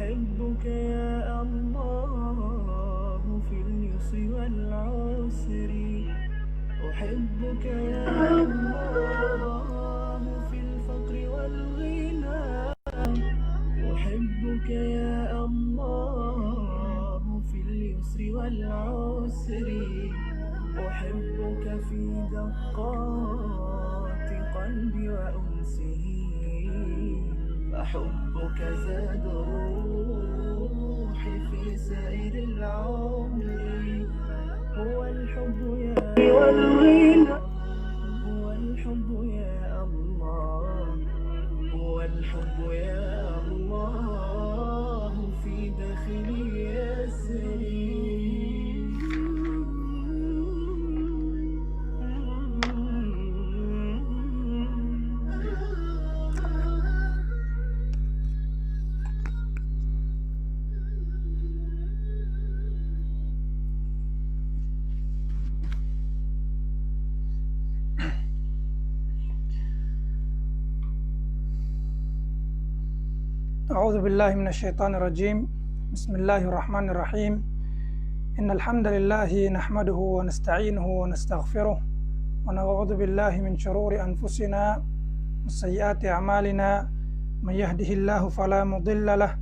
أحبك يا الله في اليسر والعسر، أحبك يا الله في الفقر والغنى، أحبك يا الله في اليسر والعسر، أحبك في دقات قلبي وأنسه، فحبك زاد روحي في سائر العمر، هو الحب يا والغنى، هو الحب يا الله، هو الحب يا الله في داخلي يسري. أعوذ بالله من الشيطان الرجيم. بسم الله الرحمن الرحيم. إن الحمد لله نحمده ونستعينه ونستغفره ونعوذ بالله من شرور أنفسنا وسيئات أعمالنا، من يهده الله فلا مضل له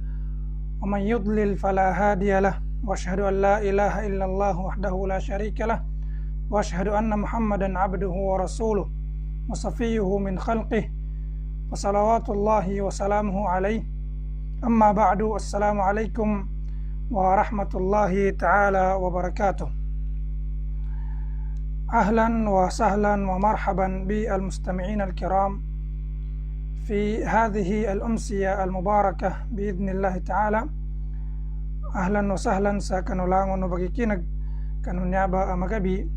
ومن يضلل فلا هادي له، وأشهد أن لا إله إلا الله وحده لا شريك له، وأشهد أن محمدا عبده ورسوله وصفيه من خلقه، وصلوات الله وسلامه عليه. أما بعد، السلام عليكم ورحمة الله تعالى وبركاته. أهلا وسهلا ومرحبا بالمستمعين الكرام في هذه الأمسية المباركة بإذن الله تعالى. أهلا وسهلا سكنولانgo no bagikinag kanunyaba magabi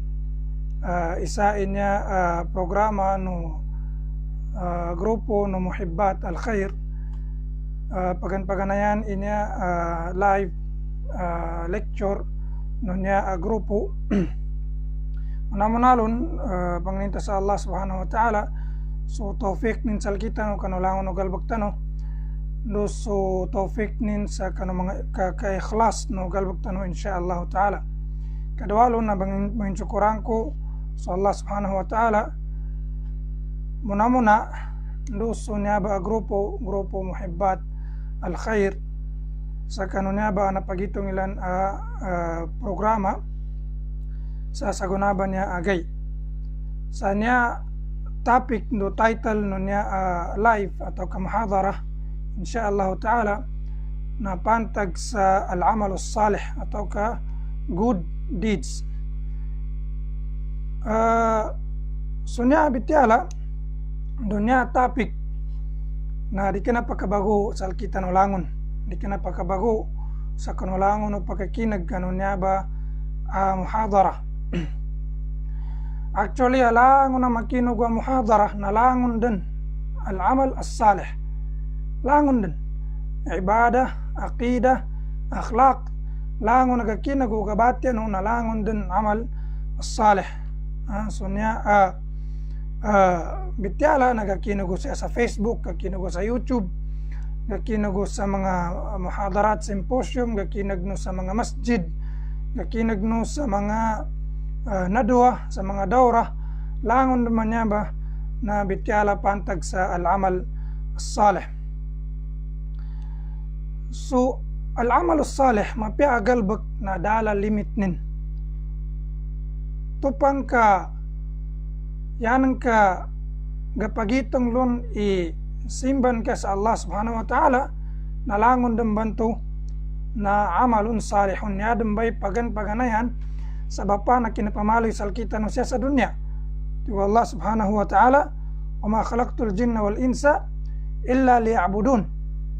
isa inya programa no grupo no muhibbat al-khair, pagan-paganayan inya live lecture nunya grupo namunalun pangninta sa Allah subhanahu wa ta'ala so taufik nin sal kita no kanulangon no galbaktano do so taufik nin sa kanu mga ka-ikhlas no galbaktano insyaallah ta'ala. Kadawalo na bangin syukuran ko sa Allah subhanahu wa ta'ala muna do so niya ba grupo muhibbat al-khair sa kanunya ba na pagitong ilan programa sa sagunaban niya agay sa niya topic no title no niya live atau kamahadara insyaallah ta'ala na pantag sa al-amal as-salih atau ka good deeds. So niya bitiala dunya topic na di ka na pakabago sa kita no langon, di ka na pakabago sa kanulangon o pagkakinag kanunya ba muhadara. Actually alangon na makinog wa muhadara na langon din al-amal as-salih, langon din ibadah, aqidah, akhlaq, langon nagakinag o kabatyan o na langon din amal as-salih. So niya bityala nagakinugo sa Facebook, gakinugo sa YouTube, gakinugo sa mga muhadarat, symposium, gakinagno sa mga masjid, gakinagno sa mga nadwa, sa mga dawra, langon naman niya ba na bityala pantag sa al-amal as-salih. So al-amal as-salih mapiagalbak na dala limit nin tupang ka yanang ka gapagitong lun simban ka sa Allah subhanahu wa ta'ala nalangon dam bantu na amalun salihun niya dambay pagan-paganayan sa bapa na kinapamaloy sal kita no siya sa dunya. Tiwa Allah subhanahu wa ta'ala, wa ma khalaqtul jinna wal insa illa liya'budun.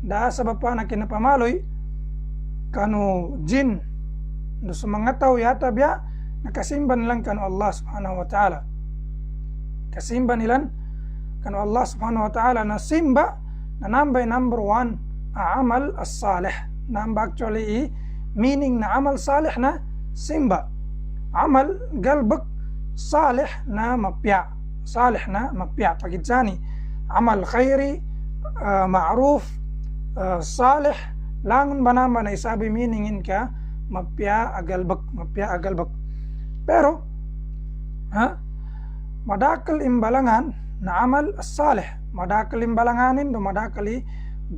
Da sa bapa na kinapamaloy kanu jin do sa mga tao yata biya nakasimban lang kanu Allah subhanahu wa ta'ala. Kasimba nilan kanu Allah subhanahu wa ta'ala na simba na number 1 amal as-salih. Number actually meaning na amal salih na simba, amal galbak salih na mapya, salih na mapya pagidsani amal khairi ma'ruf salih langun banamba na isabi miningin ka mapya agalbak. Pero madakal imbalangan na amal as-salih, madakal imbalanganin do madakali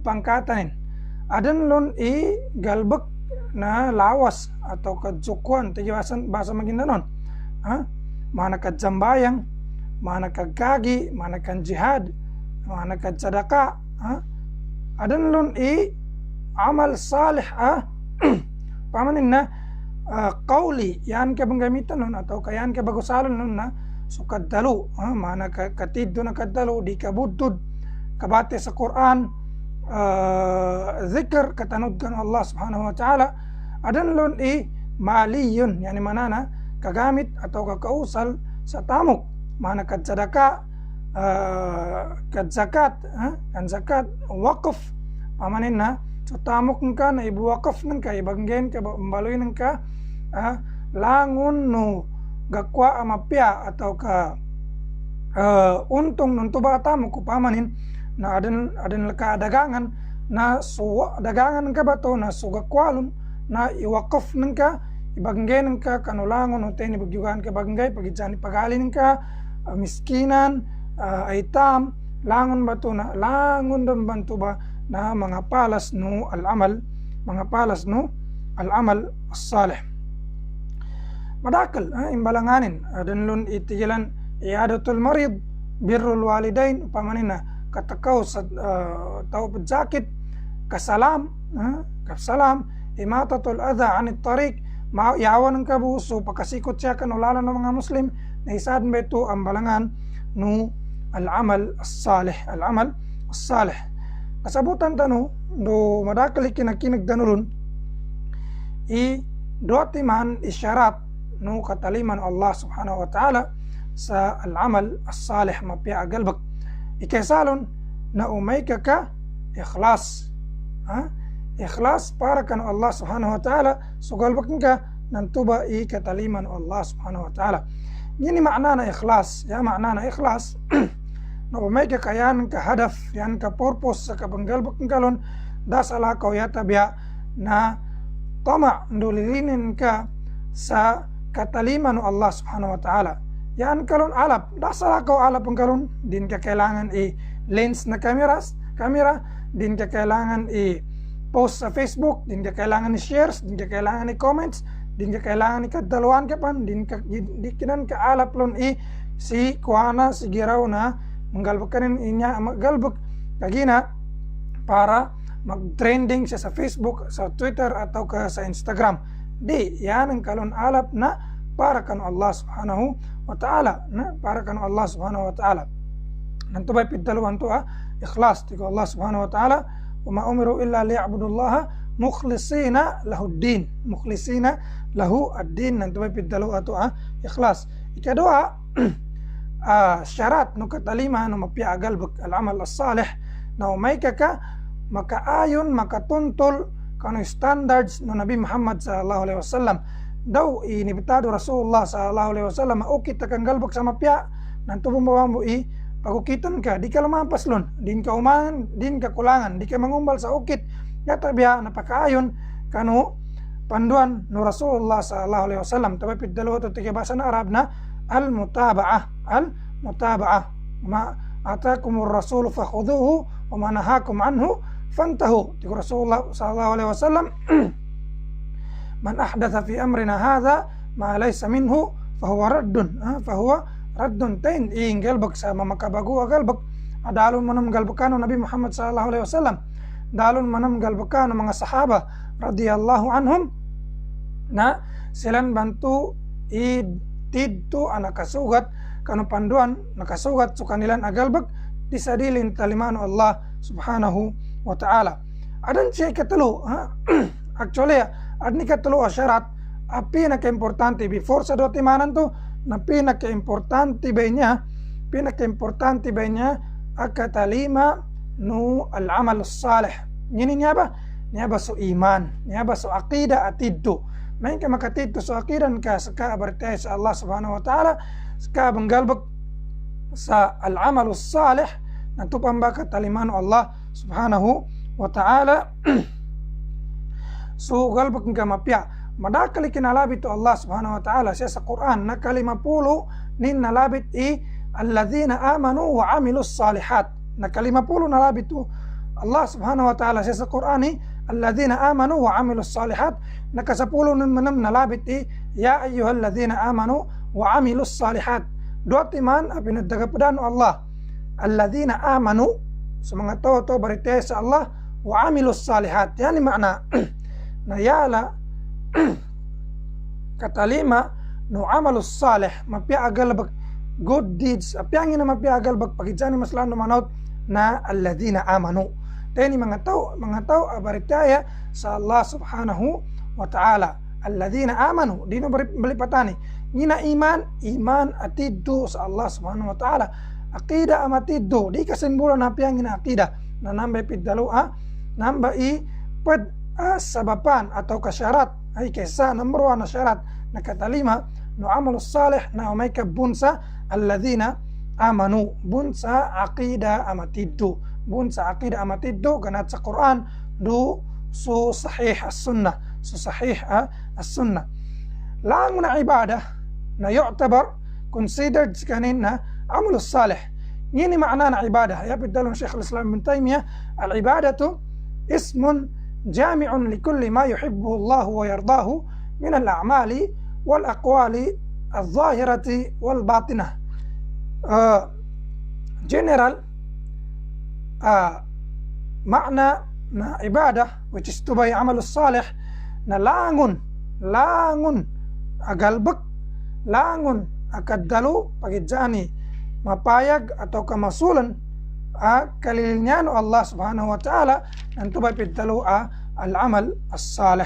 pangkatanin. Adan lon i galbak na lawas atau kadzukuan ti bahasa Maguindanon. Mana kadzambayang, mana kagagi, mana kan jihad, mana kadsadaka. Adan lon i amal salih pamanin na qawli yan ka banggamitan nun atau kayan ka bagusalon nun na sukad dalu, mana katiddo na kaddalu di kabudtud kabate sa Quran, zikr katanudkan Allah subhanahu wa ta'ala. Adan lon i maliyun yani manana kagamit atau kakausal sa tamok, mana kadsadaka, kadzakat, kan zakat, waqf pamanin na so tamok ka na ibuwakaf nang ka ibanggen ka mbaloy nang ka langun no gakwa amapya atau ka untong nun tuba tamok pamanin na adan laka dagangan na suwa dagangan ka bato na sugakwalon na iwakaf nang ka ibanggen nang ka kanulangon no teni bagyugan ka bagnggay pagijani pagalin ka miskinan, aitam langon bato na langon dam bantu ba na mga palas no al-amal as-salih. Madakal imbalanganin adan lon itigilan iadatul marid, birrul walidain pamanin na katakaw sa tao padzakit, kasalam, imatatul adha anit tariq, yawan ng kabuso pakasikot siya kanulalan ng mga Muslim na isadan ba ito ang balangan no al-amal as-salih. Kasabutan tano do madakali kinakinag danulun i doati man isyarat no kataliman Allah subhanahu wa ta'ala sa al-amal as-salih mapya agalbak ikesalon na umay ka ikhlas ikhlas para kanu Allah subhanahu wa ta'ala sugalbak ka nantuba i kataliman Allah subhanahu wa ta'ala. Yini makna na ikhlas na umay ka kayan ka hadaf yan ka purpose sa kabanggalbak ng kalon dasala ka yata biya na tama ndulilinin ka sa kataliman ng Allah subhanahu wa ta'ala. Yan kalon alap dasala ka alap ng kalon din ka kailangan lens na kamera din ka kailangan post sa Facebook, din ka kailangan shares, din ka kailangan comments, din ka kailangan kadalawan ka pan din kinan ka alap lon si kuana si giraw na manggalbak kanin inya maggalbak kagina para mag-trending siya sa Facebook, sa Twitter atau sa Instagram. Di yan ang kalon alap na para kan Allah subhanahu wa ta'ala nanto bay piddaluan to ikhlas tiko Allah subhanahu wa ta'ala wa ma umiru illa liya'budullaha mukhlisina lahu ad-din nanto bay piddalu ato ikhlas. Ikadua syarat no katalima no mapya agalbak al-amal as-salih na umay ka makaayon makatuntol kano standards no Nabi Muhammad sallallahu alaihi wasallam daw inibitado Rasulullah sallallahu alaihi wasallam maukit kang galbak sa mapya nanto bumawambo pagukitan ka di ka lumampas lon din ka umangan din ka kulangan di ka mangumbal sa ukit yata biya napakaayon kano panduan no Rasulullah sallallahu alaihi wasallam tapos dalawa to tikibasa na Arab na al-mutaba'ah ma atakumur rasul fakhudhuhu wa ma nahakum anhu fantahu. Tiku Rasulullah sallallahu alaihi wasallam man ahdatha fi amrina hadha ma laysa minhu fahuwa raddun tain galbak sa mamakabagu galbak adalon manam galbakano Nabi Muhammad sallallahu alaihi wasallam dalon manam galbakano mga sahaba radhiyallahu anhum na silan bantu tidto nakasugat kanu panduan nakasugat so kanilan agalbag disadilin talimano Allah subhanahu wa ta'ala. Adan siya katalo actually adni katalo syarat pinaka-importante before sa doti manan to na pinaka-importante ba niya akatalima no al-amal salih. Ngini niya ba so iman niya ba so aqida atidto may ka makatidto so aqidan ka sa kaabartay sa Allah subhanahu wa ta'ala sa banggalbag sa al-amal salih nanto pamba katalimano Allah subhanahu wa ta'ala su galbak nga mapya madakali kinalabit to Allah subhanahu wa ta'ala siya sa Quran na kalimapulo nin nalabit alladhina amanu wa amilus salihat na kalimapulo nalabit to Allah subhanahu wa ta'ala siya sa Quran alladhina amanu wa amilus salihat na kasapulo nin manam nalabit ya ayyuhalladhina amanu wa amilus salihat dua timan pinagdagapadan Allah alladhina amanu sa mga to barite sa Allah wa amilus salihat yani makna na yala katalima no amalus salih mapiagal bag good deeds apiangin na mapiagal bag pagidjani maslan manot na alladhina amanu tani mga tao abaritaya sa Allah subhanahu wa ta'ala alladhina amanu dino balipatani ngina iman atiddo sa Allah subhanahu wa ta'ala aqida amatiddo di kasimbulan apiangin aqida na nambay piddalo namba sabapan atau kasyarat ay kaysa number 1 na syarat na katalima no amalus salih na may kabunsa alladhina amanu bunsa aqida amatiddo ganat sa Quran do su sahih as-sunnah lang na ibadah na yu'tabar considered kanin na amalus salih ngini makna na ibadah ya bidalon Syekh al-Islam Ibn Taymiyah al-ibadatu ismun جامع لكل ما يحبه الله ويرضاه من الأعمال والأقوال الظاهرة والباطنة general معنى عبادة which is to by عمل الصالح na langon agalbak langon akadalo pagidjani mapayag atau kamasulan kalilnya Allah subhanahu wa ta'ala nanto ba piddalo al-amal as-salih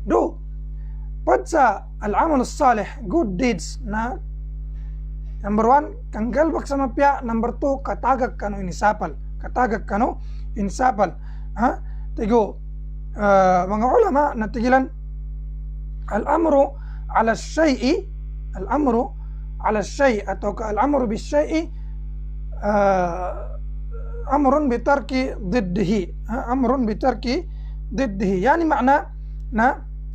do padsa al-amal as-salih good deeds na number 1 kanggalbak sa mapya number 2 katagak kano inisapal tigo mga ulama natigilan al-amru ala syai'i على الشيء atau الأمر بالشيء أمر بترك ضده يعني معنى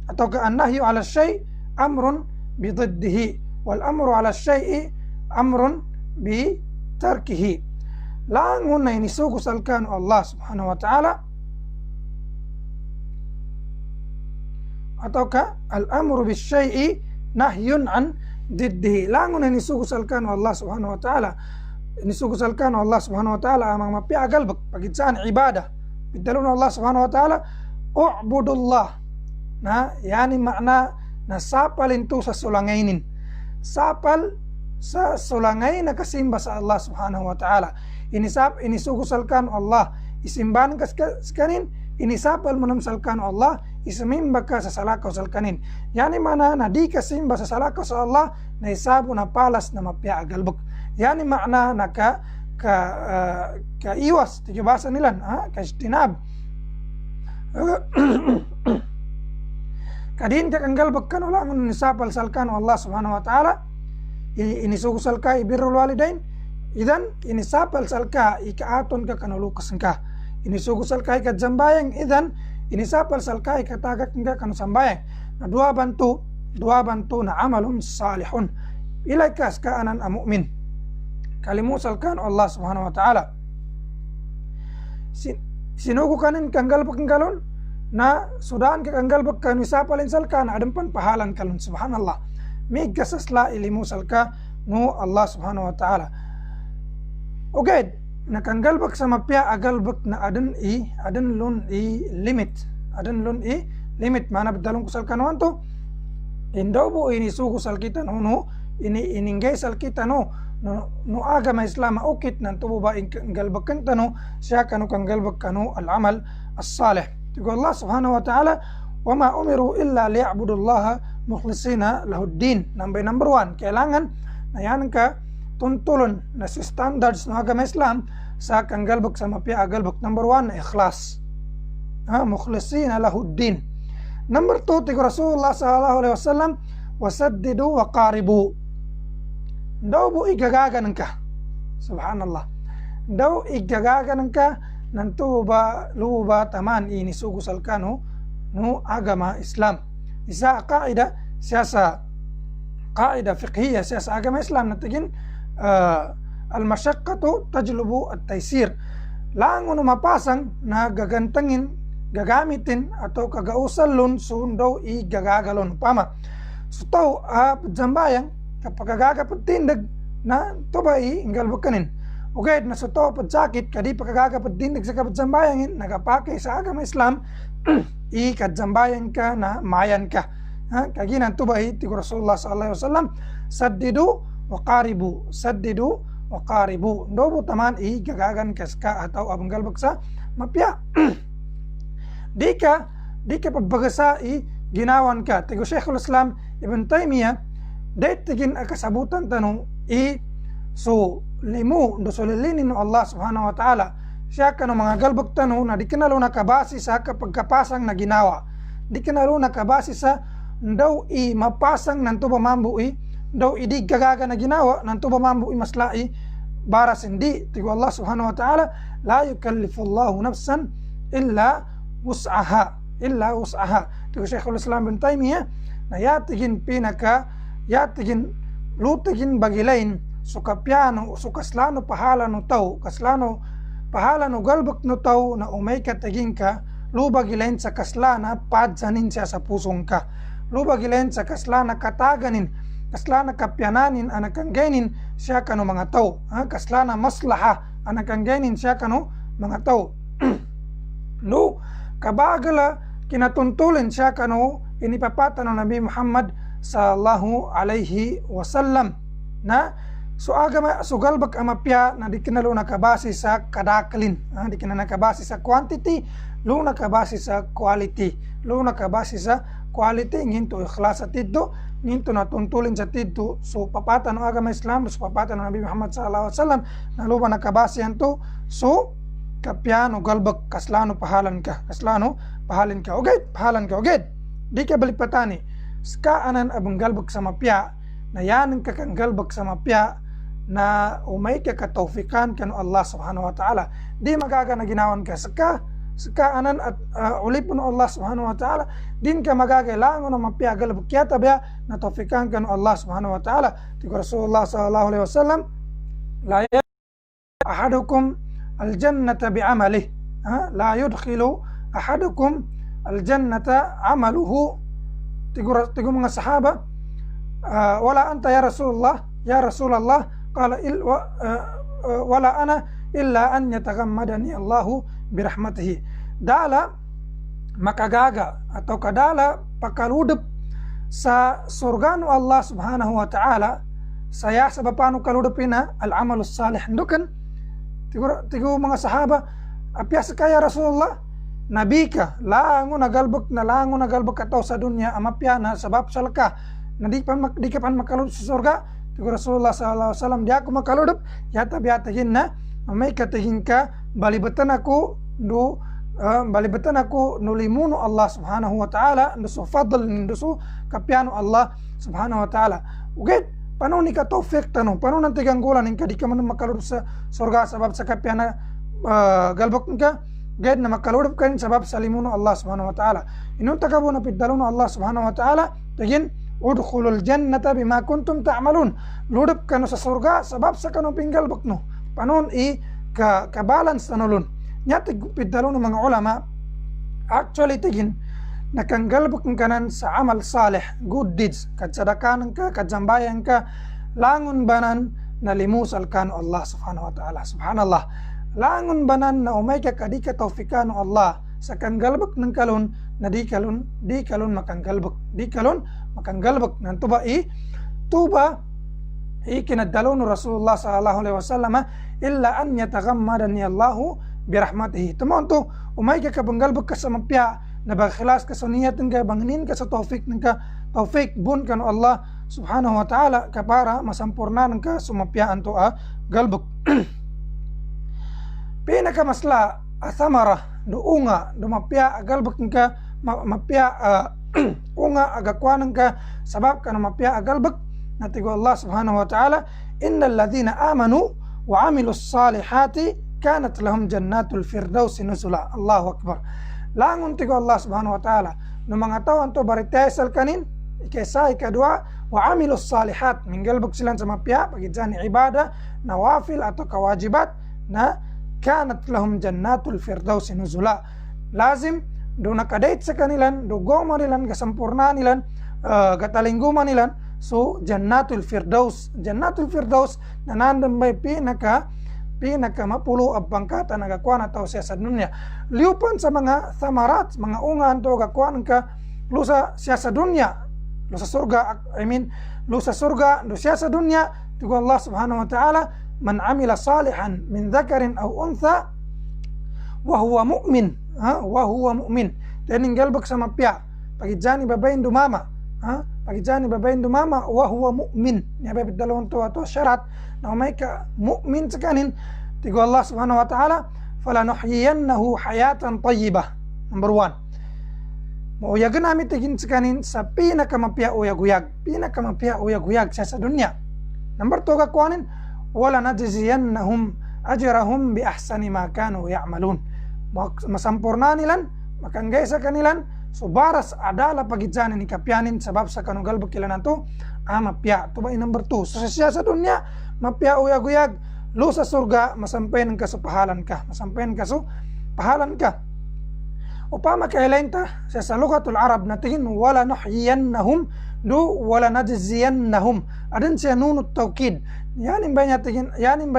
atau النهي على الشيء أمر بضده والأمر على الشيء أمر بتركه langun na inisugusalkan Allah subhanahu wa ta'ala atau al-amru bisyai'i nahyun an diddihi langun na inisugusalkan Allah subhanahu wa ta'ala amang mapiagal pagitsaan ibadah bidalun Allah subhanahu wa ta'ala u'budullah na yani makna na sapalin to sa sulangainin sapal sa sulangay na kasimba sa Allah subhanahu wa ta'ala inisugusalkan Allah isimban kanin inisapal manamsalkan Allah isimimba ka sa salakaw salkanin yani mana na di kasimba sa salakaw sa Allah na isabo na palas na mapiagalbog yani makna na iwas tijubasa nilan kastinab kadin ka kanggalbog kan ulangon nisapal salkan Allah subhanahu wa ta'ala inisugusalka ibirul walidain idan inisapal salka ikaaton ka kanulukas ka inisugusal ka ikadsambayang idan inisapal salka ikatagak ka kanusambayang na dua bantu na amalun salihun ilay kas kaanan mu'min kalimusal kan Allah subhanahu wa ta'ala sinugo kanin kanggalbak kanggalon na sudan ka kanggalbak kanisapalin salka na adampan pahalan kalon subhanallah may gasasla ilimusal ka no Allah subhanahu wa ta'ala okay nakanggalbak sa mapya agalbak na adan lun i limit mana bedalong kusal kanuan to indaw po inisugusal kita no ininggay sal kita no agama Islam ukit nan tubo ba inggalbak kanta no siya kanu kanggalbak kanu al-amal as-salih tigo Allah subhanahu wa ta'ala wama umiru illa liya'budullaha mukhlisina lahuddin number 1 kailangan na yan ka tuntulon na si standards ng agama Islam sa kanggalbak sa mapya agalbak number 1 ikhlas mukhlisina lahuddin number 2 tigo Rasulullah sallallahu alaihi wasallam wasaddidu wa qaribu daw bu igagagan ka subhanallah daw igagagan ka nantuba luba taman ini sugu salkano no agama Islam. Isa qaida siyasa qaida fiqhiyah siyasa agama Islam natigin al-masyaqqatu tajlubu at-taysir. Langon mapasang na gagantangin gagamitin atau kagausalon sundaw i gagagalon pama. So tao jambayang kapag gagapagtindag na tubay inggal bukanin. Okay, na so tao pagsakit kadi pagagapagtindag sa kapatsambayangin nagapake sa agama Islam i kadjambayang ka na mayan ka. Kaginan tubay ti Rasulullah sallallahu alaihi wasallam saddidu wa qaribu saddidu wa qaribu. Ndobo taman i gagagan kaska atau abanggal baksa mapya. Di ka pagbagasa i ginawan ka. Tigo Sheikhul Islam Ibn Taymiyyah dahit tigin akasabutan tanong so limu do solilinin Allah subhanahu wa ta'ala siya ka no mga galbag tanong na di kinalo nakabasi sa kapagkapasang na ginawa. Di kinalo nakabasi sa daw i mapasang nanto ba mambu i daw idi gagaga na ginawa nanto ba mambu i maslai baras hindi. Tigo Allah subhanahu wa ta'ala la yukallifullahu nafsan illa wus'aha. Tigo Sheikhul Islam Ibn Taymiyyah na yatigin lutigin bagilain sukapiano sukaslano pahala no tao kaslano pahala no galbak no tao na umay kataging ka lubagilain sa kaslana padsanin siya sa pusong ka lubagilain sa kaslana kataganin kaslana kapyananin anakanggainin siya kano mga tao kaslana maslaha anakanggainin siya kano mga tao no kabagala kinatuntulin siya kano inipapatan ng Nabi Muhammad sallallahu alaihi wasallam na so agama so galbak amapya na di kinalo nakabase sa kadaklin di kinalo nakabase sa quantity lo nakabase sa quality nginto ikhlas sa tiddo nginto natuntulin sa tiddo so papatan ng agama Islam so papatan ng Nabi Muhammad sallallahu alaihi wasallam na luba nakabase yan to so kapyano galbak kaslano pahalan ka okay pahalan ka okay di ka balipatani skaanan abang galbak sa mapya na yan ang kakanggalbak sa mapya na umay ka katawfikan kano Allah subhanahu wa ta'ala di magaga na ginawan ka skaanan at ulipon Allah subhanahu wa ta'ala din ka magagailangan ng mapya galbak kaya tabya na tawfikan kano Allah subhanahu wa ta'ala. Tigo Rasulullah sallallahu alaihi wasallam la ahadukum aljannata bi'amalih la yudkhilu ahadukum aljannata amaluhu. Tigo mga sahaba wala anta ya Rasulullah qala wala ana illa an yataghammadani Allahu birahmatihi. Dala makagaga atau kadala pakaludep sa surga no Allah subhanahu wa ta'ala saya sa bapano kaludepina al amalus salih ndukan tigo mga sahaba apyas kaya Rasulullah nabi ka lango nagalbak ataw sa dunya amapyana sabab salka na di ka pan makaludop sa surga. Tigo Rasulullah sallallahu alaihi wasallam di ako makaludop yata biyatahin na may katahin ka balibatan ako nulimuno Allah subhanahu wa ta'ala nduso fadl nduso kapyano Allah subhanahu wa ta'ala ugit paano ni ka tawfiq tanong paano nang tiganggulan ka di ka man makaludop sa surga sabab sa kapyana galbak ka gayad na makaludop ka rin sabab sa limuno Allah subhanahu wa ta'ala. Inun takabo na piddaluno Allah subhanahu wa ta'ala tigin udkhulul jannata bima kuntum ta'malun ludop ka no sa surga sabab sa kanong pinggalbak no panon i ka-balance tanulun nya piddaluno mga ulama actually tigin nakanggalbak ng kanan sa amal salih good deeds kadsadakan ka kadzambayan ka langon banan na limusal kano Allah subhanahu wa ta'ala. Subhanallah langon banan na umay ka kadika tawfikan Allah sa kanggalbak ng kalon na di kalon makanggalbak nan tuba kinadalo no Rasulullah sallallahu alaihi wasallam illa an yataghammadani Allahu birahmatihi. Tamon to umay ka kabanggalbak ka sa mapya na bakhilas ka sa niyat nga bangnin ka sa tawfik bun kano Allah subhanahu wa ta'ala kapara masampurnan ka sumapyaan to galbak. Pinakamasla athamara do unga do mapya agalbak ka mapya unga agakwanan ka sabab ka na mapya agalbak natigo Allah subhanahu wa ta'ala innal ladhina amanu wa amilus salihati kanat lahum jannatul firdaus nuzula. Allahu akbar. Langun tigo Allah subhanahu wa ta'ala no mga tao anto baritesal kanin ikesa ikadua wa amilus salihat minggalbog silan sa mapya pagidyan ibadah nawafil atau kawajibat na kanat lahum jannatul firdaus nuzula. Lazim do nakadate sa kanilan do goma nilan kasampurna nilan gatalingguman nilan so jannatul firdaus na nandang may pinaka mapulo ang bangkata na gakuan at siya sa dunya. Liupan sa mga thamarat, mga ungan to gakuan ka lusa siya sa dunya, lusa surga, lusa surga, do siya sa dunya. Tigo Allah subhanahu wa ta'ala, man amila salihan min dhakarin aw untha wa huwa mu'min, wa huwa mu'min. Tening galbak sa mapya, pagidjani babayin dumama, pagidjani babayin dumama wa huwa mu'min. Niya babit dalawang to ato syarat na may ka mu'min sa kanin. Tigo Allah subhanahu wa ta'ala, falanuhyiyannahu hayatan tayyibah. Number 1, mauyagan namin tigin sa kanin sa pinakamapya uyag-uyag siya sa dunya. Number 2, kakuanin, wala najziyannahum ajrahum bi ahsani ma kanu ya'malun. Masampurna nilan, makanggay sa kanilan, so baras adala pagidjanin ni kapyanin sabab sa kanugal bukilan nato mapya. Ito ba number 2? So siya sa dunya mapya uyag-uyag, lo sa surga masampen ka sa pahalan ka, upama kailain ta sa lugatul arab na tingin wala nuhyiyannahum do wala najziyannahum adin siya nunut tawkid. Yanin ba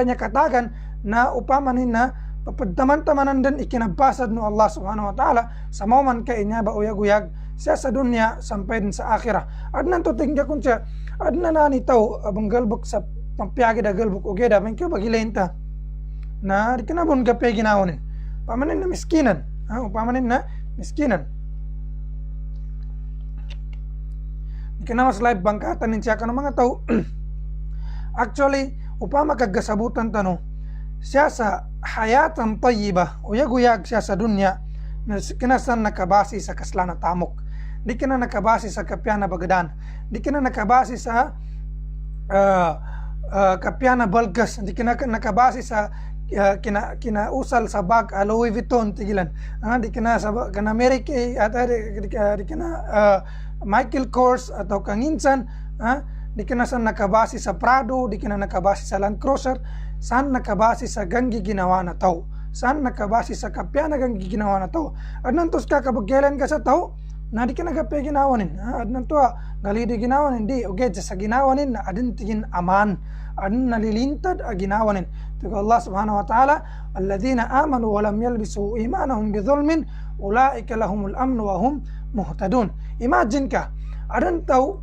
niya katagan na upama nin na papadtaman-tamanan din ikinabasad no Allah subhanahu wa ta'ala sa mauman ka inya ba uyag-uyag siya sa dunya sampay din sa akhirah. Adnan to tingga kun siya adnan na nitaw abang galbok sa pampiyagi da galbok ugeda men kyo bagilain ta na di kanabon gape ginawonin pamanin na miskinan, upamanin na miskinan di kanamas live bangkatan nin siya ka ng mga tao. Actually upama kagasabutan tanong siya sa hayatan tayyibah, uyag-uyag siya sa dunya na kinasan nakabasi sa kaslan na tamok, di ka na nakabasi sa kapya na bagadan, di ka na nakabasi sa kapya na balgas, di ka na nakabasi sa kinausal sa bag Louis Vuitton tigilan, di ka na sa America at di ka na Michael Kors atau kanginsan, di ka na sa nakabasi sa Prado, di ka na nakabasi sa Land Cruiser. Saan nakabasi sa ganggi ginawa na tao? Saan nakabasi sa kapya na ganggi ginawa na tao? Adnan tos ka kabaggelan ka sa tao na di ka nagapay ginawanin. Adnan to galidi ginawanin di okay sa ginawanin na adin tigin aman, adin nalilintad ginawanin. Tigo Allah subhanahu wa ta'ala, alladhina amanu wa lam yalbisu imanahum bidhulmin ulaika lahumul amnu wa hum muhtadun. Imagine ka adin tao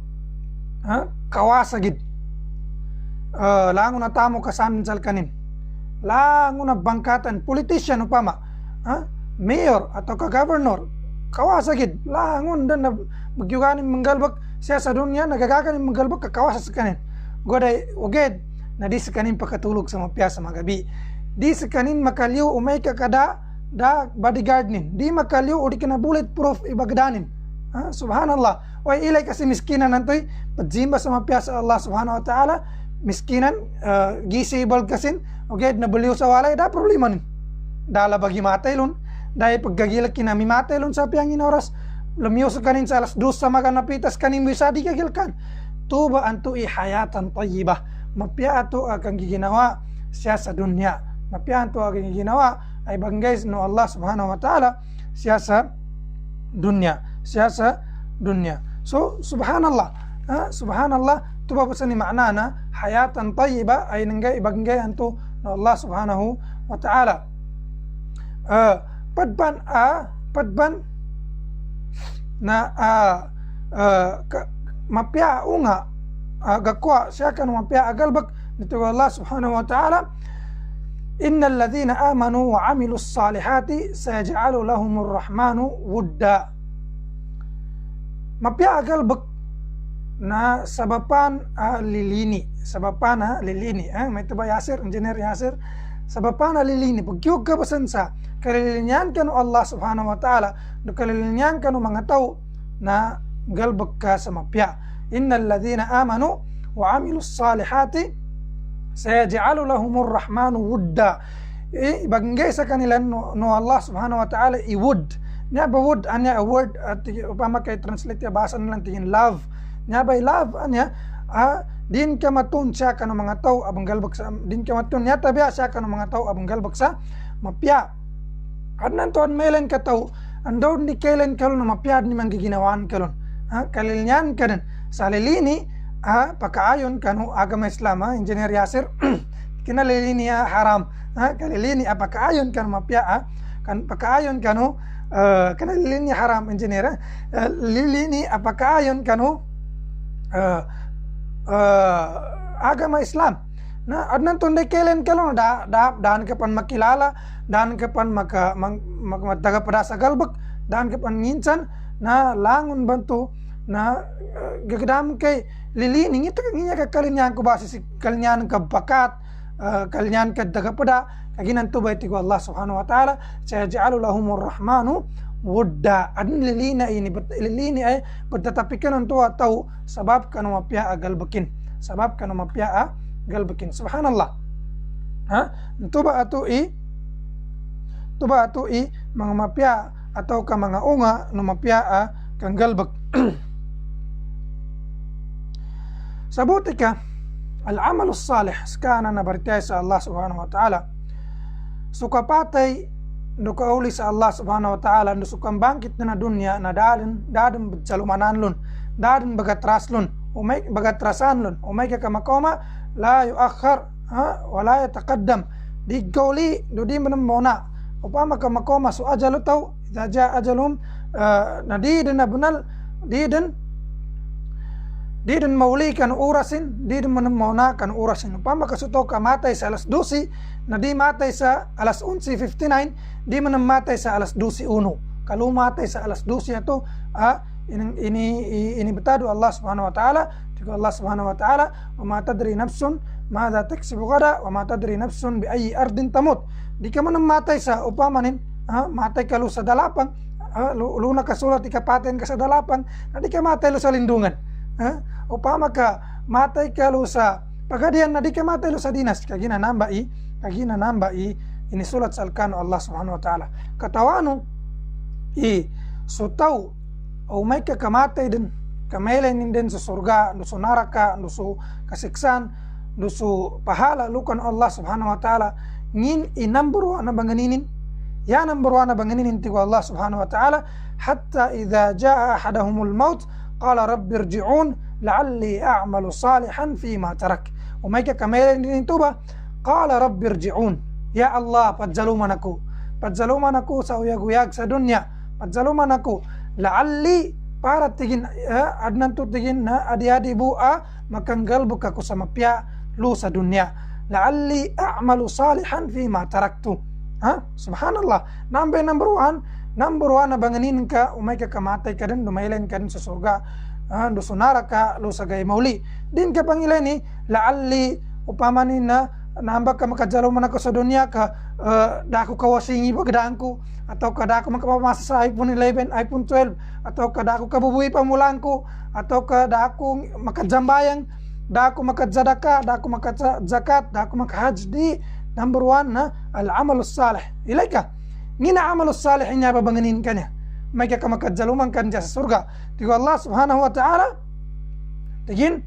kawasagid, lango na tamo kasanin sal kanin, lango na bangkatan politician upama, mayor atau ka-governor kawasagid, langon dan na magyuganin manggalbak siya sa dunya nagaganin manggalbak kakawasa sa kanin goday uged na di sa kanin pakatulog sa mapya sa magabi, di sa kanin makaliw umay kakada da bodyguard nin, di makaliw o di ka na bulletproof ibagdanin. Subhanallah, way ilay kasi miskinan nantoy padzimba sa mapya sa Allah subhanahu wa ta'ala, miskinan gisibal kasin okay na baliw sa walay da problema nin dala bagi matay lon dahil paggagilak kinami matay lon sa piyang inoras lumiyo sa kanin sa alas 2 sa maganapitas kanin mo isa di kagilkan tuba anto hayatan tayyibah, mapya ato kang giginawa siya sa dunya, mapya ato kang giginawa ay banggay no Allah subhanahu wa ta'ala siya sa dunya. So subhanallah, subhanallah tuba po sa ni makna na hayatan tayyiba ay nanggay ibaggay anto na Allah subhanahu wa ta'ala. Padban na mapya unga gakwa siya kan mapya agalbak nito Allah subhanahu wa ta'ala, innal ladhina amanu wa amilus salihati sayaj'alu lahumur rahmanu wudda. Mapya agalbak na sabapan lilini may tuba Yasir, engineer Yasir, sabapan lilini pagyug ka basan sa kalilinyan ka no Allah subhanahu wa ta'ala, no kalilinyan ka no mga tao na galbag ka sa mapya. Innal ladhina amanu wa amilus salihati sayaj'alu lahumur rahmanu wudda. ibaggay sa kanila no Allah subhanahu wa ta'ala i-would. Nya ba would anya a word at upama kay translate ya basa nilang tingin love. Nya ba love anya din ka matun siya kanu mga tao abang galbak sa din ka matun nya tabiya siya kanu mga tao abang galbak sa mapya. Adnan to mailan ka tao andaw ni kailan kalon na mapyad ni manggiginawan kalon. Kalilyan kanan sa lilini pakaayon kanu agama Islam Engineer Yasir kinalilini haram kalilini pakaayon kanu mapya kan pakaayon kanu kana lilini haram engineer lilini pakaayon kanu agama Islam na adnan tunde kailan kalon daan ka pan makilala daan ka pan magdaga pada sa galbak daan ka pan minsan na langon bantu na gagadam kay lilining ito kanya kakalinyan ko base si kalinyan ka bakat kalinyan ka daga pada kaginan to baiti ko Allah subhanahu wa ta'ala sayaj'alu lahumur rahmanu wudda adin lilini ay pagtatapikan to atau sabab kanu mapya galbakin subhanallah tuba atu i mga mapya atau ka mga unga no mapya kang galbak sabuti ka al-amal salih skana na baritay sa Allah subhanahu wa ta'ala sukapatay no kauli sa Allah subhanahu wa ta'ala no sukang bangkit na dunya na dadin salumanan lun dadin bagatras lun umay bagatrasan lun umay ka makoma la yuakhar wala yataqaddam di kauli do di manamona upama ka makoma su ajalu taw idza jaa ajalhum nadidin bunal didin mauli kan urasin didin manamona kan urasin upama ka suto ka matay sa alas 12 na di matay sa alas 11:59 di matay sa alas 12:01 kalau matay sa alas 12 ito ini betadu Allah subhanahu wa ta'ala juga Allah subhanahu wa ta'ala wa ma tadri nafsun madza taksibu gada wa ma tadri nafsun bi ayyi ardin tamut di ka matay sa upamanin matay ka lu sa dalapang luna ka sulat ikapaten ka sa dalapang na di ka matay lu sa lindungan upama ka matay ka lu sa pagadian na di ka matay lu sa dinas kagina nambai ini sulat sa alkano Allah subhanahu wa ta'ala katawano sutaw o may kakamatay din kamailan din sa surga no sa naraka no sa kasiksan no sa pahala lukan Allah subhanahu wa ta'ala ngin number 1 na banganinin ya number 1 na banganinin ti Allah subhanahu wa ta'ala hatta idza jaa ahaduhumul maut qala rabbi irji'un la'alli a'malu salihan fima tarak o may kamailan din ito ba qala rabbi irji'un ya Allah padzaluman ako sa uyag-uyag sa dunya padzaluman ako la'alli para tigin adnan to tigin na adi-adi bua makanggal buka ko sa mapya lu sa dunya la'alli a'malu salihan fi ma taraktu subhanallah number 1 na banganin ka umay ka kamatay ka din dumaylan ka din sa surga do sunara ka lu sa gay mauli din ka pangilani la'alli upamanin na nambak ka makadzaluman ako sa dunya ka dako kawasingi bagdaan ko atau kada ako makapamasa sa iPhone 11, iPhone 12 atau kada ako kabubuhi pamulan ko atau kada ako makajambayang da ako makadzadaka da ako makadzakat da ako makahaj di number 1 na al-amal salih ilaika ngina amal salih nya babanganin kanya may ka makadzaluman kan sa surga tigo Allah subhanahu wa ta'ala tigin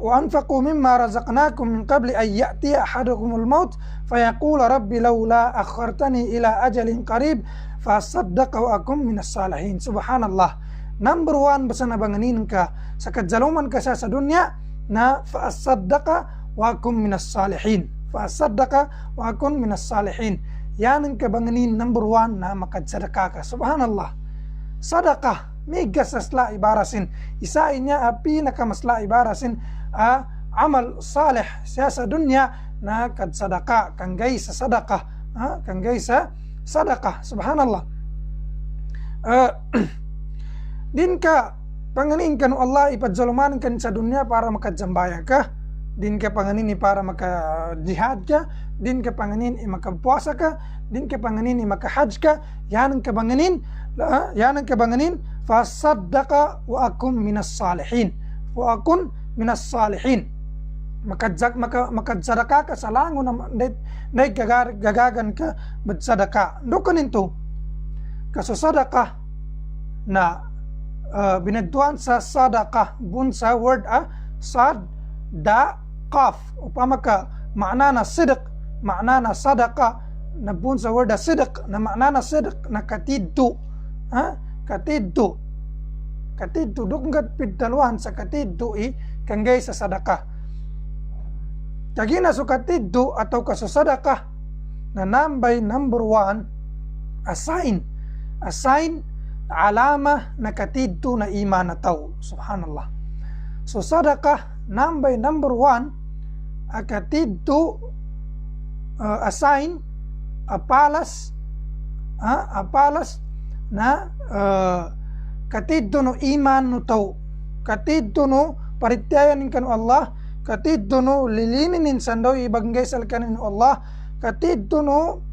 وأنفقوا مما رزقناكم من قبل أن يأتي أحدكم الموت فيقول ربي لولا أخرتني إلى أجل قريب فأصدق وأكن من الصالحين سبحان الله number 1 basa na banganin ka sa kadzaluman ka sa dunya na فأصدق وأكن من الصالحين فأصدق وأكن من الصالحين yan ang kabanganin number 1 na makadsadaka ka subhanallah sadaqah migas asla ibarasin isa inya pinakamasla ibarasin amal salih siya sa dunya na kad sadaka kanggay sa sadaqah kanggay sa sadaqah subhanallah din ka panganin kan Allah ipadzaluman kan sa dunya para makajambaya ka din ka panganin para makajihad ka din ka panganin makapuasa ka din ka panganin makahaj ka yan ang kabanganin fasaddaqa wa akun minas salihin makadsadaka ka sa langon na gagagan ka badsadaka. Dukan ito kasusadaka na binadtuan sa sadaka bun sa word sad da qaf upama ka makna na sidq, makna na sadaka na bun sa word sidq na makna na sidq na katiddu katiddu duggat piddaluhan sa katiddu kanggay sa sadaka. Kagina so katiddu atau kasusadaka na number 1 assign alama na katiddu na iman na tao. Subhanallah. So sadaka number 1 katiddu assign apalas na katiddu no iman no tao, katiddu no parityayan kanu Allah, katiddu no lilinin sandaw ibanggay sa kanin Allah, katiddu no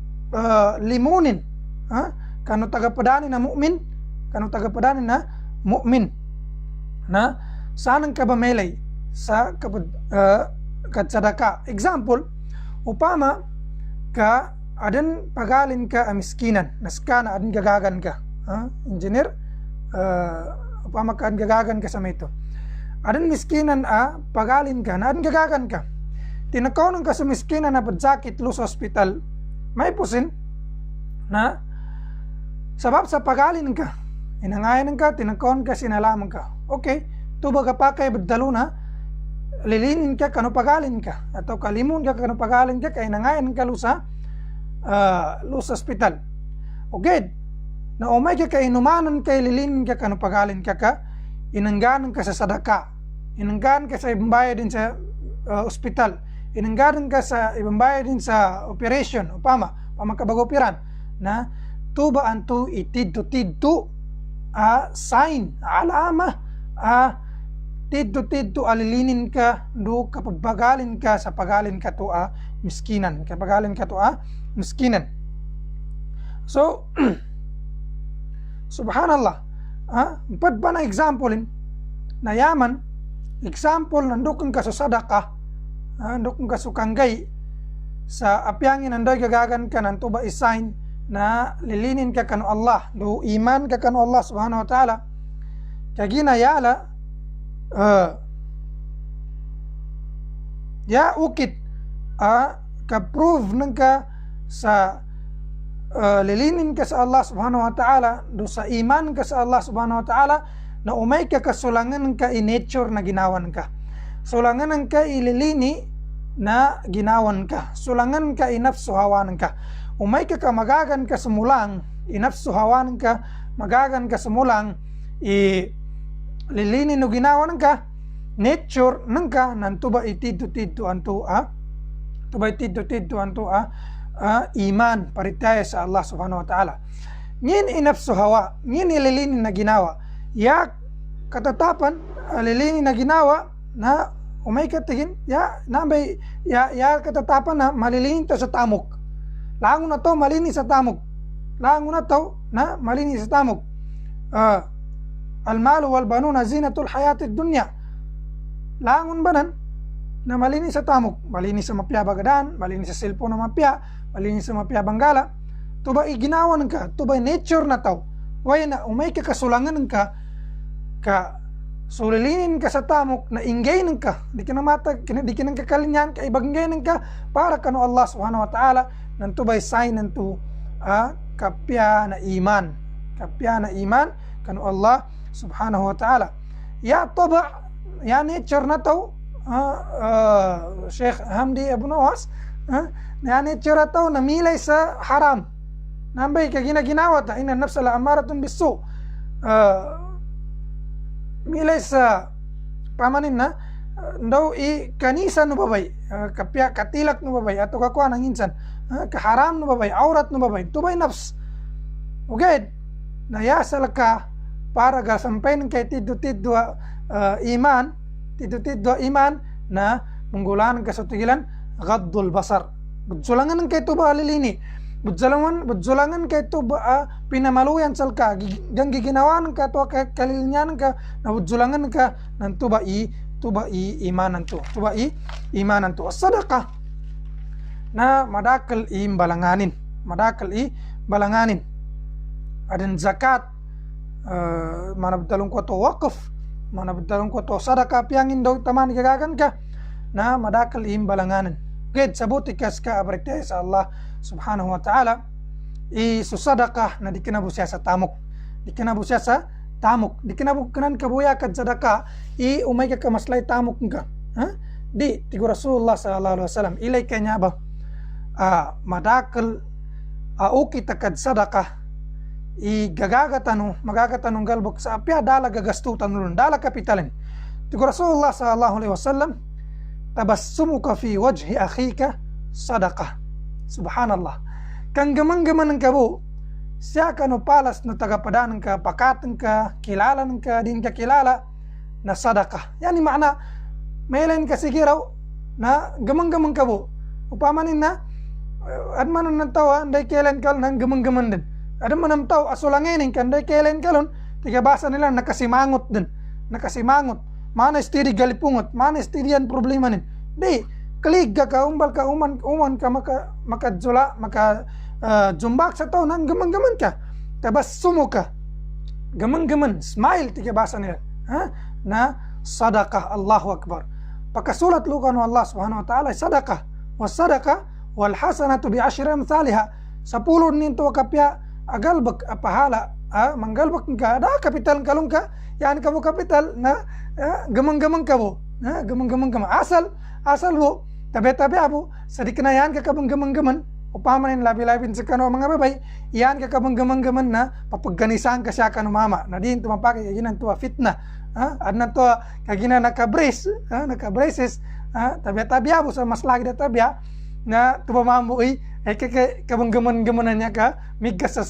limunin kanu tagapadani na mu'min, kanu tagapadani na mu'min na sanang kabamelay sa katsadaka. Example, upama ka adan pagalin ka miskinan naskana adan gagagan ka engineer, upama ka adan gagagan ka sa meto adan miskinan pagalin ka na adan gagagan ka tinakaw ka sa miskinan na padsakit lo sa hospital may pusin na sabab sa pagalin ka inangayan ka tinakaw ka sinalaman ka okay tuba ka pa kay badalo na lilinin ka kanu pagalin ka atau kalimun ka kanu pagalin ka kay nangayan ka lo sa hospital okay na umay ka inumanan kay lilinin ka kanu pagalin ka inangganan ka sa sadaka, inangganan ka sa ibambaya din sa hospital, inangganan ka sa ibambaya din sa operation upama pamakabagopiran na tuba antu itiddu sign alama tiddu alilinin ka do kapagbagalin ka sa pagalin ka to miskinan, kapagalin ka to miskinan. So subhanallah, empat ba na example na yaman example nandukong ka sa sadaka, nandukong ka sa kanggay sa apyangin nandoy gagagan ka nanto ba isign na lilinin ka kanu Allah do iman ka kanu Allah subhanahu wa ta'ala kagina yala ya ukit ka-prove nang ka sa lilinin ka sa Allah subhanahu wa ta'ala do sa iman ka sa Allah subhanahu wa ta'ala na umay ka kasulangan ka nature na ginawan ka, sulangan ka ililini na ginawan ka, sulangan ka inafsu hawanan ka, umay ka magagan ka sumulang inafsu hawanan ka, magagan ka sumulang lilini no ginawan ka nature nang ka nantuba itiddu antu tuba itiddu antu iman paritaya sa Allah subhanahu wa ta'ala ngin inafsu hawa ngin ililini na ginawa ya katatapan lilini na ginawa na umay katigin ya nambay ya katatapan na malilini to sa tamok langon na to malini sa tamok langon na to na malini sa tamok almalu wal banuna zinatul hayatid dunya langon banan na malini sa tamok, malini sa mapya bagadan, malini sa cellphone na mapya, malini sa mapya banggala tuba iginawan ka, tuba nature na tao way na umay ka kasulangan ka sulilinin ka sa tamok na ingay ka di ka na matag di ka nang kakalinyan ka ibagay ka para kanu Allah subhanahu wa ta'ala nan tubay sign nantu kapya na iman kanu Allah subhanahu wa ta'ala ya tuba ya nature na tao Sheikh Hamdi Abu Nawas na nature na tao namilay sa haram nambay ka ginaginawa ta inna nafsa la amaratun bisu milay sa pamanin na daw kanisa no babay kapya katilak no babay ato kakuha ng insan kaharam no babay aurat no babay tubay nafs okay nayasal ka para gasampay ng kay tiddu iman na munggulan ka sa tigilan gaddul basar budsulangan ng kay tuba alilini budzulangan kay tuba pinamaluyan salka gang giginawan ka to kalilinyan ka na budzulangan ka ng tuba tuba imanan tu sadaqah na madakal balanganin adan zakat mana betalung ko to waqf mana betalung ko to sadaqah piangin daw taman gagagan ka na madakal balanganan ged sabuti kas ka abrekte sa Allah subhanahu wa ta'ala susadaqah na dikinabu siya sa tamok dikinabukanan kabuya kad sadaqah umay ka kamaslay tamok ka di tigo Rasulullah sallallahu alaihi wasallam ilay kanya ba madakal ukita kad sadaqah magagatanu galbok sa apya dala gagastutan nun dala kapitalan tigo Rasulullah sallallahu alaihi wasallam tabassumuka fi wajhi akhika sadaqah. Subhanallah, kang gamang-gaman ng kabo siya ka no palas no tagapadanan ka, pakatan ka, kilalan ka, din ka kilala na sadaqah. Yani makna mailan ka sigiraw na gamang-gamang kabo upamanin na adman ng tawa anday kailan ka nang gamang-gaman din adman ng tawa asulanginin ka anday kailan ka lon tigabasa nila nakasimangot mana istiri galipungot mana istirian problema nin di kalig ka umbal ka uman ka makadzula jumbak sa tao nang gamang-gaman ka tabassumu ka gamang-gaman smile tigabasa nila na sadaqah. Allahu Akbar. Pakasulat lukan Allah subhanahu wa ta'ala sadaqah was sadaqah wal hasanatu bi asyri amsalha 10 ninto kapya agalbak pahala manggalbak ka ada kapital kalung ka yan kamo kapital na gamang-gamang kabo gamang-gamang asal mo tabi-tabi abo sadikinayan ka kabang gamang-gaman upamanin labi-labin sa kano mga babay yan ka kabang gamang-gaman na papagganisan ka siya kano mama na din tumapakay yaginan tuwa fitna adnan to kagina nakabraces tabi-tabi abo sa mas lagi na tabiya na tumamamo kabang gaman-gamanan niya ka migas sa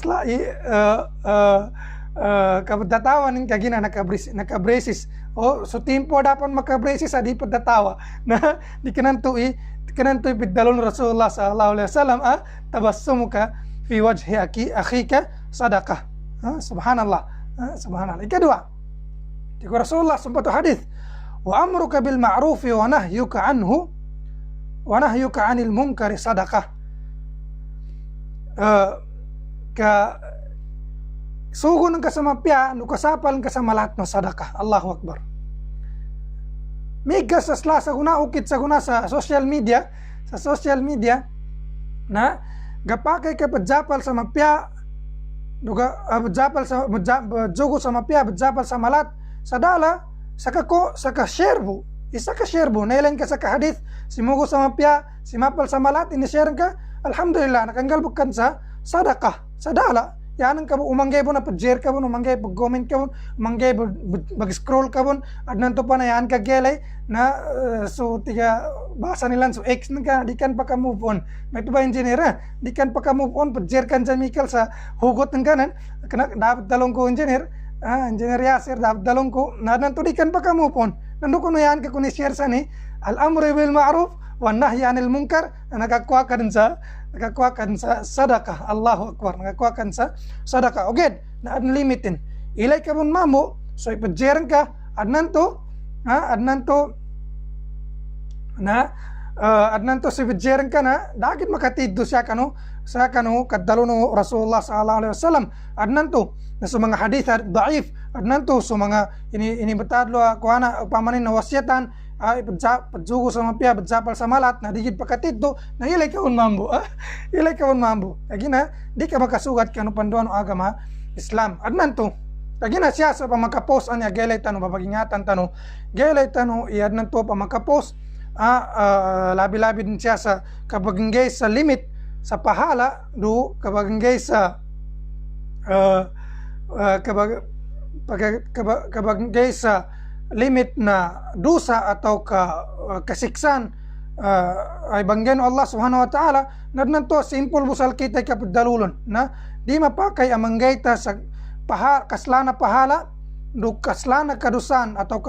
kabadatawan ng kagina nakabraces so timpo dapat makabraces di padatawa na di kanantoy bidalon Rasulullah sallallahu alaihi wasallam tabassumuka fi wajhi akhika sadaqah. Subhanallah. Kedua di Rasulullah sempat hadis wa amruka bil ma'ruf wa nahyuka anil munkar sadaqah. Sugun ka sa mapya, nukasapal ka sa malat no sadaqah. Allahu Akbar. Migas sa guna ukit sa guna sa social media na gapakay ka padzapal sa mapya badzapal sa jugo sa mapya badzapal sa malat sa dala sa ka-sherbo isa ka sherbo nailan ka sa kahadith simugo sa mapya simapal sa malat ini-share ka alhamdulillah nakanggalbukan sa sadaqah sa dala yanan ka umanggay mo na pag-share ka mo umanggay pag-comment ka mo umanggay mag-scroll ka mo at nanto pa na yan ka gelay na so tiga basa nilan so X na ka di kan pa ka move on may ito ba engineer di kan pa ka move on pag-share kan dyan Michael sa hugot ng kanan dapat dalong ko engineer Yasir dapat dalong ko na nanto di kan pa ka move on nando ko na yan ka kuni-share sa ni al-amru bil ma'ruf wa nahyi anil munkar nakakuha ka din sa sadaqah. Allahu Akbar. Nakakuha sa sadaqah. Oged na unlimited. Ilay ka mun mamo so ipadjeren ka adnan to si ipadjeren ka na dagit makatiddo siya kano kadalo no Rasulullah sallallahu alaihi wasallam adnan to na sa mga hadith daif adnan to so mga ini betadlo kuana upamanin na wasyatan padjugo sa mapya badzapal sa malat na digid pakatidto na ilay ka mambo kagina di ka makasugat kano panduan o agama Islam adnan to kagina siya sa pamakapost anya gelay tano babagingatan tano gelay tano iadnan to pamakapost labi-labi din siya sa kabaginggay sa limit sa pahala do kabaginggay sa kabaginggay sa limit na dusa atau kasiksan ay banggen Allah subhanahu wa ta'ala nadnanto simple busal kita kapadalulon na di mapakay amanggay ta sa kaslana pahala do kaslana kadusan atau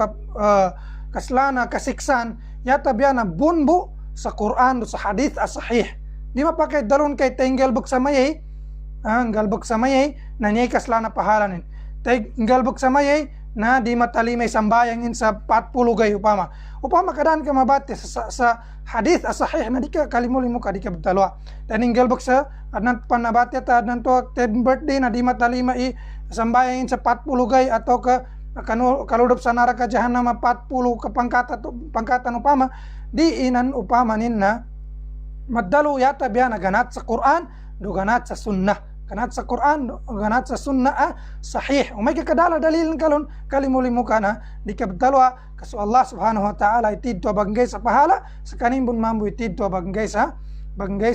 kaslana kasiksan yata biya na bunbo sa Quran do sa hadith as-sahih di mapakay dalon kay tenggal sa mayay galbog sa mayay na niya kaslana pahala nin tenggalbog sa mayay na di matalimay sambayangin sa 40 gay upama kadaan ka mabati sa hadith as-sahih na di ka kalimulimu ka di ka betalwa dan galbak sa adnan panabati ta adnan to 10 birthday na di matalima i sambayangin sa 40 gay atau ka kaludop sa neraka jahanam 40 ka pangkatan upama di inan upama ninna maddalu yata biya ganat sa Quran do ganat sa sunnah ganat sa Quran ganat sa sunnah sahih umay kadala dalil kalon kalimulimu kana di kabdalwa kaso Allah subhanahu wa ta'ala itidto banggay sa pahala sa kanimbun mambu itidto banggay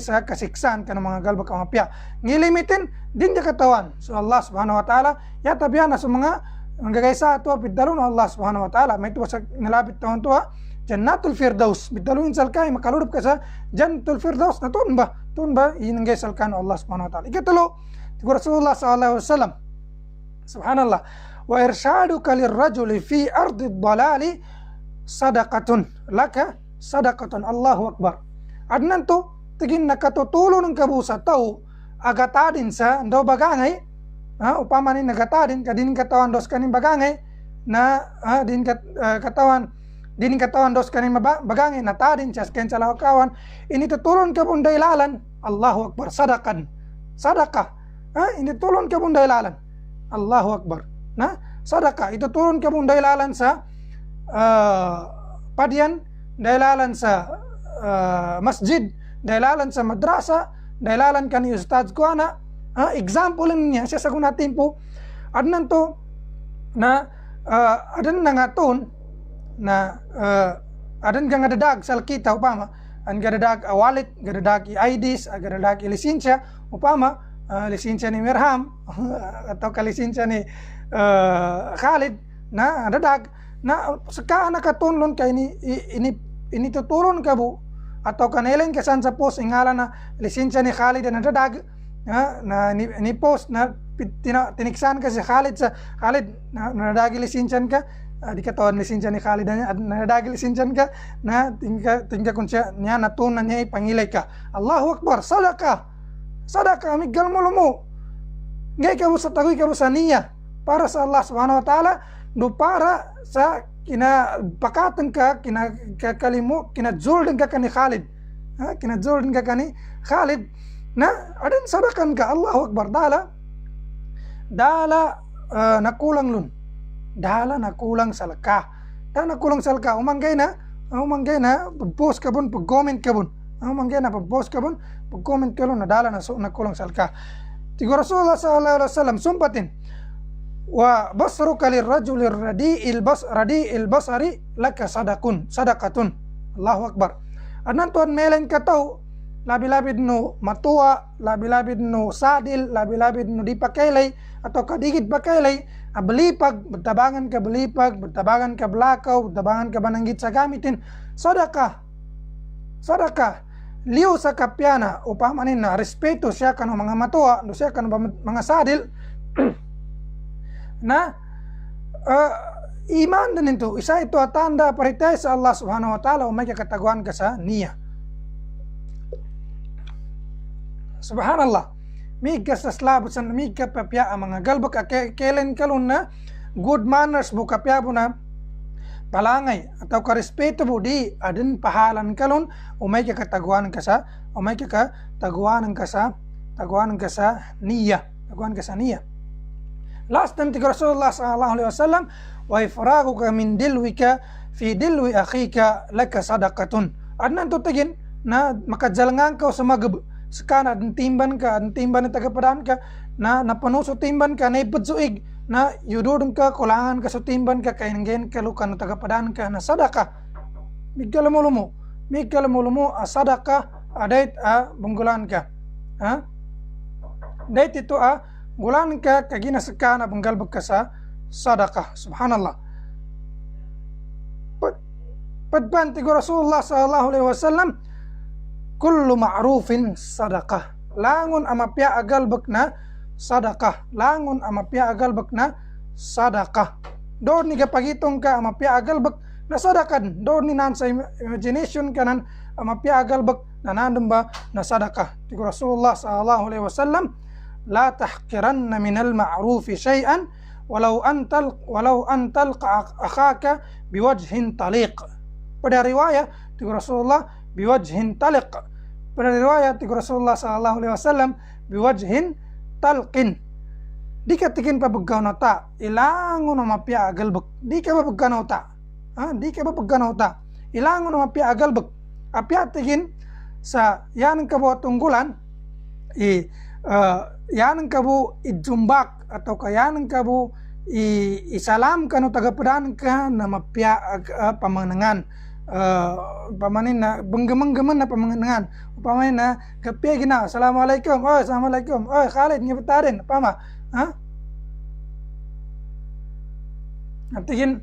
sa kasiksan kana mga galba kamapya ngilimitin din di katawan so Allah subhanahu wa ta'ala yata biya na sa mga gagaysa ato bidalon Allah subhanahu wa ta'ala may tuwa sa nilabit taon tuwa Jannatul Firdaus bidalun salkay makaludop ka sa Jannatul Firdaus na tun ba inangay salkan Allah subhanahu wa ta'ala ikatulo tigo Rasulullah sallallahu alaihi wasallam subhanallah wa irshaduka lirrajuli fi ardi dhalali sadaqatun laka sadaqatun Allahu akbar adnan to tigin nakatutulo ng kabusa tao agatadin sa daw bagangay upama ni nagatadin kadin katawan dos kanin bagangay na din katawan dinin katawan dos kanin bagangin natadin siya ken sa kawan ini tutulon ka pun dailalan Allahu akbar sadaqah ini tulon ka pun dailalan Allahu akbar na sadaqah itu turun ka pun dailalan sa padian dailalan sa masjid dailalan sa madrasa dailalan kan ustaz ko ana example niya siya sa kunatin po adnan to na adan nangaton na adan kang adadag sa kita upama ang gadadag wallet gadadag IDs gadadag lisensya upama lisensya ni Mirham atau lisensya ni Khalid na adadag na saka nakatunlon kay ini tutulon ka bu atau kanelen kasan sa post ingala na lisensya ni Khalid na adadag na ni post na tiniksan ka si Khalid na nadagi lisensyan ka di katawan lisensya ni Khalid na nadagi lisensyan ka na tingka kun siya niya natunan niya ipangilay ka Allahu akbar sadaqah miggal mo lumo ngay ka sa tagoy ka sa niya para sa Allah subhanahu wa ta'ala do para sa kinapakatan ka kinadzulden ka kani Khalid kinadzulden ka kani Khalid na adan sadakan ka Allahu akbar dala nakulang lun dala nakulang salka umanggay na pag-post ka bun pag-comment ka bun pag-comment ka lun na dala nakulang salka tigo Rasulullah sallallahu alaihi wasallam sumpatin wa basruka lirrajuli radi'il basari laka sadaqatun Allahu akbar adnan tuan melen ka tao labi-labid no matuwa labi-labid no sadil labi-labid no di pakailay atau kadigit pakailay belipag bertabangan ka belakaw bertabangan ka bananggit sa gamitin sadaqah liu sa kapyana upamanin na respeto siya kan mga matuwa do siya kan mga sadil na iman din ito isa ito tanda paritay sa Allah subhanahu wa ta'ala may kakataguan ka sa niya subhanallah mika sa slabot sa mika papya ang mga galbak kailan kalon na good manners bu kapya bu na palangay atau karespeto bu di adin pahalan kalon umay kakataguan ka sa niya last time tiga Rasulullah sallallahu alaihi wasallam wa ifraguka min dilwika fi dilwi akhika laka sadaqatun adnan to tigin na makajalangan ka sa magab sakana timban na tagapadaan ka na napanuso timban ka na ipudsuig na yududong ka kulangan ka sa timban ka kay nanggen ka lukan na tagapadaan ka na sadaka migkalamulumo sadaka adait bunggulan ka dait ito gulan ka kagina sakana bunggalbag ka sa sadaka subhanallah padpan tigo Rasulullah sallallahu alaihi wasallam kullu ma'rufin sadaqah langun amapya agalbak na sadaqah doon ni kapagitong ka amapya agalbak na sadakan doon ni nan sa imagination kanan amapya agalbak na nandun ba na sadaqah tigo Rasulullah sallallahu alaihi wasallam la tahqiranna minal ma'rufi shay'an walau antal akhaka biwajhin taliq. Pada riwayat di Rasulullah biwajhin taliq. Pada riwayat di Rasulullah sallallahu alaihi wasallam biwajhin talqin. Di katikin pabaggaw na ta, ilango na mapya agalbak. Di ka babaggaw ta. Di ka babaggaw ta. Ilango na mapya agalbak. Apya tigin sa yan ka bo tunggulan, yan ka bo ijumbak atau kayan ka bo isalam ka no tagapadan ka na mapya pamanangan. Pamanin na benggeman na pamanangan. Pamanin na kapya gina, assalamualaikum. Assalamualaikum. Khalid ngibatarin, pama. Tingin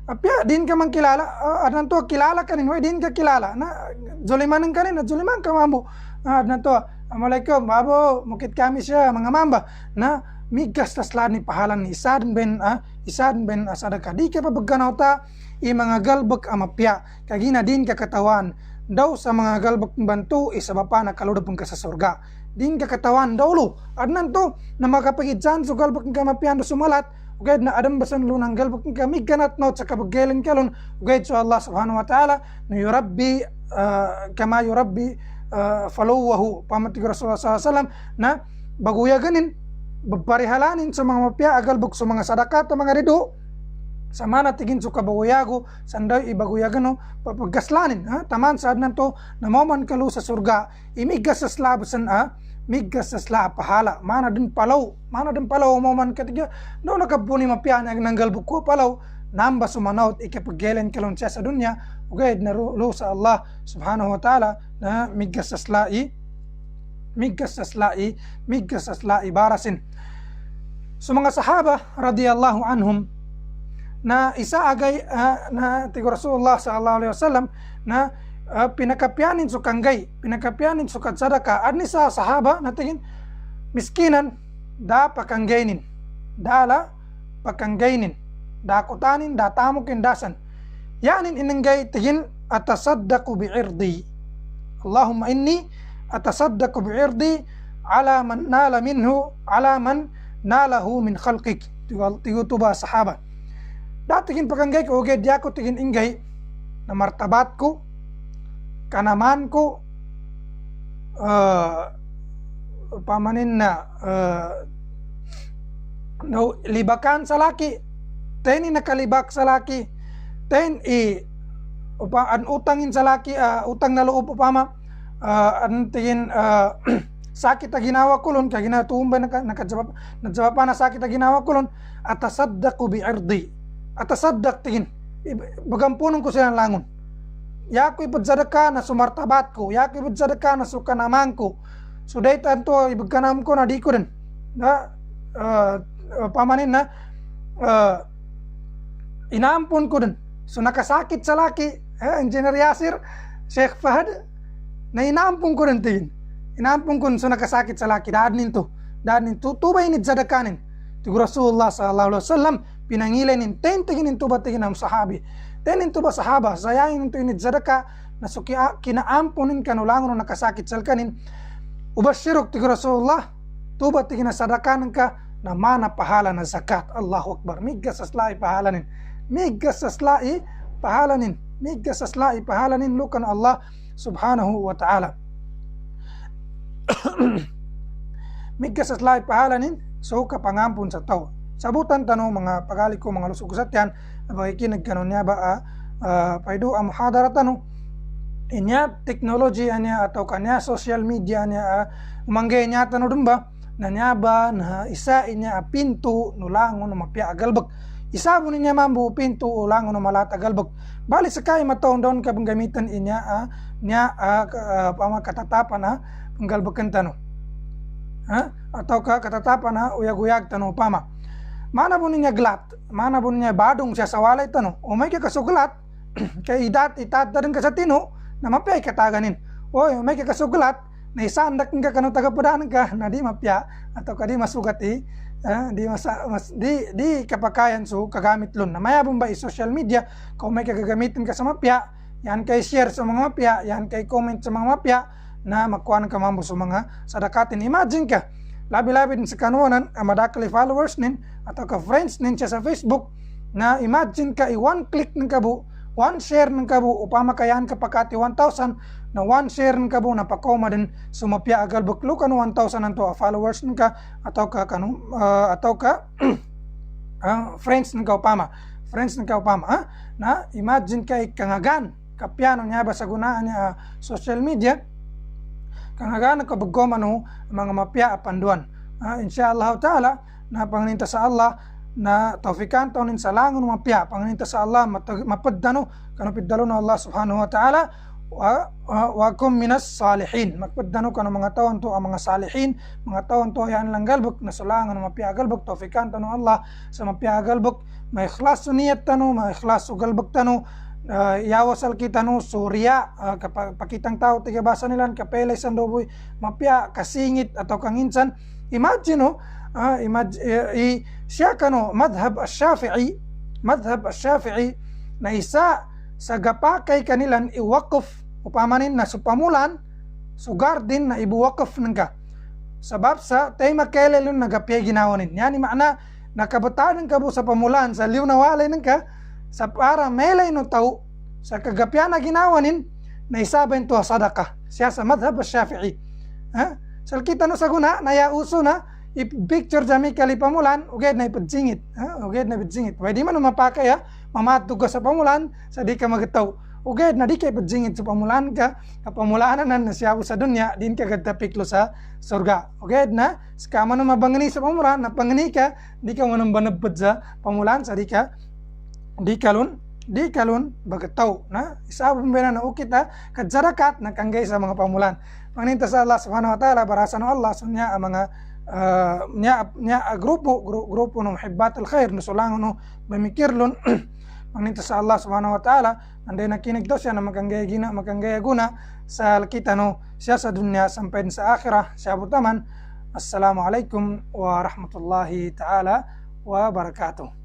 apya din ka man kilala adnan to kilala kanin way din ka kilala na zulimanan kanin na zuliman ka mambo adnan to assalamualaikum babo mukit kami siya mga mamba na migas taslan ni pahalan ni isaden ben sadaka di ka pabaganaw ta i mga galbak amapya kagina din ka katawan daw sa mga galbak bantu isa bapa na kaludopon ka sa surga din ka katawan daw lo adnan to na makapagidjan so galbak ka mapya do sumalat ugaid na adam basan lunang galbak ka miganat no sa kabagelen kalon ugaid so Allah subhanahu wa ta'ala no yurabbi kama yurabbi falawahu pamati Rasulullah sallallahu alaihi wasallam na baguyaganin babarihalanin sa mga mapya agalbak sa mga sadakat mga rido sa mana tigin so kabaguyago sanday ibaguyagano papagaslanin taman sa adnan to na moman kalu sa surga imigas sa slabasan migas sa sla pahala mana din palaw moman katiga no nakabuni mapya ng galbuk ko palaw namba sumanaut ikapagelen kalon siya sa dunya ugaid na lo sa Allah subhanahu wa ta'ala na migas sa slai barasin. So mga sahaba radiyallahu anhum na isa agay na ti Rasulullah sallallahu alaihi wasallam na pinakapyanin so kanggay pinakapyanin so sadaka adni sa sahaba na tingin miskinan da pakanggainin dala pakanggainin da kutanin da tamukin dasan yanin inanggay tingin atasaddaqu bi'irdi Allahumma inni atasaddaqu bi'irdi ala man nala minhu ala man nalahu min khalqik tigutuba sahaba da tingin pakanggay ko ugay diako tingin ingay na martabat ko kanaman ko pamanin na no, libakan sa laki ten nakalibak sa laki ten an utangin sa laki utang na loob upama an tingin sakit na ginawa kulon kaya ginatumbay nakajawab na sakit na ginawa kulon atasaddaqu bi'irdi atasaddaq tingin bagampunon ko silang langon yako'y padsadaka na sumartabat ko yako'y padsadaka na sukanaman ko so dahil tanto ibagkanam ko na di ko din na pamanin na inaampon ko din so nakasakit sa laki Engineer Yasir Sheikh Fahad na inaampon ko din tingin inaampon ko so nakasakit sa laki daan ninto tubay ni zadakanin tigo Rasulullah sallallahu alaihi wasallam pinangilay nin tingin ninto ba tingin ang sahabi tenin to ba sahaba sayangin to inid zadaka na so kinaamponin kanulangon no nakasakit sal kanin ubashirok ti Rasulullah tuba ti sadakanan ka na mana pahala na zakat Allahu akbar migas sa slai pahalanin migas sa slai pahalanin lukan Allah subhanahu wa ta'ala migas sa slai pahalanin so kapangampon sa tao sabutan tanong mga pagali ko mga lusog satyan nabakikinig kanon niya ba paido ang muhadara tanong inya technology anya atau kanya social media nya umanggay niya tanong dun ba na niya ba na isa inya pinto nulangon na mapya agalbag isa mo niya mambu pinto ulangon na malata agalbag bali sakay mataon doon ka bang gamitan inya pamakatatapan panggalbagan tanong atau katatapan uyag-uyag tanong pama mana po niya glat, mana po niya badong siya sa walay tanong, o may kakasuglat, kay itat rin ka sa tino, na mapya kataganin. O may kakasuglat, na isandak nga kanong tagapadaan ka, na di mapya, atau ka di masugat di kapakayan so kagamit lun. Na mayabong ba social media, kung may kagagamitin ka sa mapya, yan kay share sa mga mapya, yan kay comment sa mga mapya, na makuha ka mambo sa mga sadakatin. Imagine ka, labi-labi din sa kanunan madakali followers nin atau ka friends nin siya sa Facebook na imagine ka i-one click ng kabo, one share ng kabo upama kayan ka pakati 1,000 na one share ng kabo na pakoma din sumapya agal buklo kanu 1,000 nanto followers ng ka atau ka friends ng ka upama na imagine ka ikangagan kapyano niya ba sa gunaan niya social media kangagan ka bagoma no mga mapya apanduan insyaallah taala na panganinta sa Allah na tawfikan tawnin sa langon mapya panganinta sa Allah mapaddano kanu piddalo na Allah subhanahu wa taala wa kum minas salihin magpaddano kanu mga tawon to ang mga salihin mga tawon to yan lang galbok na sulangan mapya galbok tawfikan tanu Allah sa mapya galbok may ikhlas niyat tanu may ikhlas galbok tanu yawasal kita no surya pakitang tao tiga basa nilan kapelay sandoboy mapya kasingit atau kanginsan imagine no siya kano madhab ash-shafi'i na isa sa gapakay kanilan iwaqaf upamanin na supamulan sugar din na ibuwaqaf nangka sabab sa tay makelelon nagapya ginawanin yani makna nakabataan ka sa pamulan sa liw nawalay nangka sa para melay no tao sa kagapya na ginawanin na isaben to sadaka siya sa madhab ash-shafi'i sal kita no sa guna naya uso na i-picture jami kali pamulan uged na ipadsingit pwede man mapakay mamatug ka sa pamulan sa di ka magataw uged na di ka ipadsingit sa pamulan ka kapamulanan na siya sa dunya din ka gadtapiklo sa surga uged na skama no mabangani sa pamulan na pangani ka di ka manong banabad sa pamulan sa di kalon bagataw na isabon ba na ukit kadzarakat na kanggay sa mga pamulan panginta sa Allah subhanahu wa ta'ala barasan ng Allah sa niya ang mga grupo ng muhibbat al-khair nusulangon no mamikirlon panginta sa Allah subhanahu wa ta'ala anday nakinig daw siya na makanggaya guna sa kita no siya sa dunya sampai sa akhirah siya butaman. Assalamualaikum warahmatullahi ta'ala wabarakatuh.